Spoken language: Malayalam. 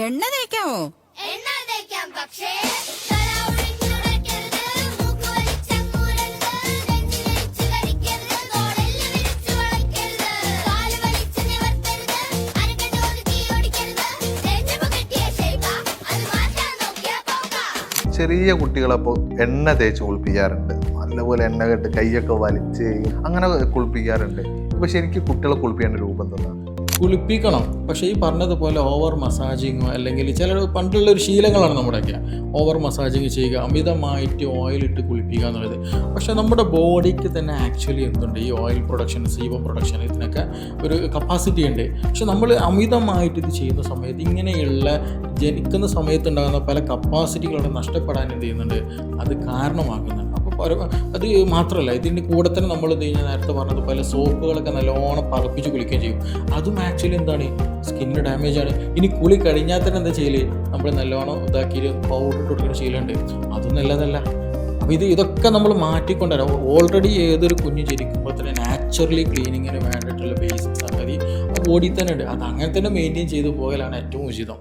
എണ്ണ തേക്കാമോ? എണ്ണ തേക്കാം, പക്ഷേ ചെറിയ കുട്ടികളപ്പോൾ എണ്ണ തേച്ച് കുളിപ്പിക്കാറുണ്ട്. നല്ലപോലെ എണ്ണ കെട്ട് കൈയൊക്കെ വലിച്ച് അങ്ങനെ കുളിപ്പിക്കാറുണ്ട്. ഇപ്പൊ ശരിക്കും കുട്ടികളെ കുളിപ്പിക്കേണ്ട രൂപം എന്താണ്? കുളിപ്പിക്കണം, പക്ഷേ ഈ പറഞ്ഞതുപോലെ ഓവർ മസാജിങ്ങോ അല്ലെങ്കിൽ ചില പണ്ടുള്ള ഒരു ശീലങ്ങളാണ് നമ്മുടെയൊക്കെ. ഓവർ മസാജിങ് ചെയ്യുക, അമിതമായിട്ട് ഓയിലിട്ട് കുളിപ്പിക്കുക എന്നുള്ളത്. പക്ഷേ നമ്മുടെ ബോഡിക്ക് തന്നെ ആക്ച്വലി എന്തുണ്ട്, ഈ ഓയിൽ പ്രൊഡക്ഷൻ, സീബം പ്രൊഡക്ഷൻ, ഇതിനൊക്കെ ഒരു കപ്പാസിറ്റി ഉണ്ട്. പക്ഷെ നമ്മൾ അമിതമായിട്ട് ഇത് ചെയ്യുന്ന സമയത്ത് ഇങ്ങനെയുള്ള ജനിക്കുന്ന സമയത്ത് ഉണ്ടാകുന്ന പല കപ്പാസിറ്റികളോട് നഷ്ടപ്പെടാൻ എന്ത് ചെയ്യുന്നുണ്ട്, അത് കാരണമാകുന്നുണ്ട്. അപ്പോൾ അത് മാത്രമല്ല, ഇതിൻ്റെ കൂടെ തന്നെ നമ്മൾ എന്ത് കഴിഞ്ഞാൽ നേരത്തെ പറഞ്ഞത് പല സോപ്പുകളൊക്കെ നല്ലോണം പതപ്പിച്ച് കുളിക്കുകയും ചെയ്യും. അതും ആക്ച്വലി എന്താണ്, സ്കിന്നിന് ഡാമേജ് ആണ്. ഇനി കുളി കഴിഞ്ഞാൽ തന്നെ എന്താ ചെയ്യല്, നമ്മൾ നല്ലോണം ഇതാക്കിയിട്ട് പൗഡർ ഇട്ട് കൊടുക്കുന്ന ശീലമുണ്ട്. അതും നല്ലതല്ല. അപ്പോൾ ഇതൊക്കെ നമ്മൾ മാറ്റിക്കൊണ്ടുവരാം. ഓൾറെഡി ഏതൊരു കുഞ്ഞ് ജനിക്കുമ്പോൾ തന്നെ നാച്ചുറലി ക്ലീനിങ്ങിന് വേണ്ടിയിട്ടുള്ള ബേസിക് സംഗതി ബോഡി തന്നെ ഉണ്ട്. അത് അങ്ങനെ തന്നെ മെയിൻറ്റെയിൻ ചെയ്ത് പോകലാണ് ഏറ്റവും ഉചിതം.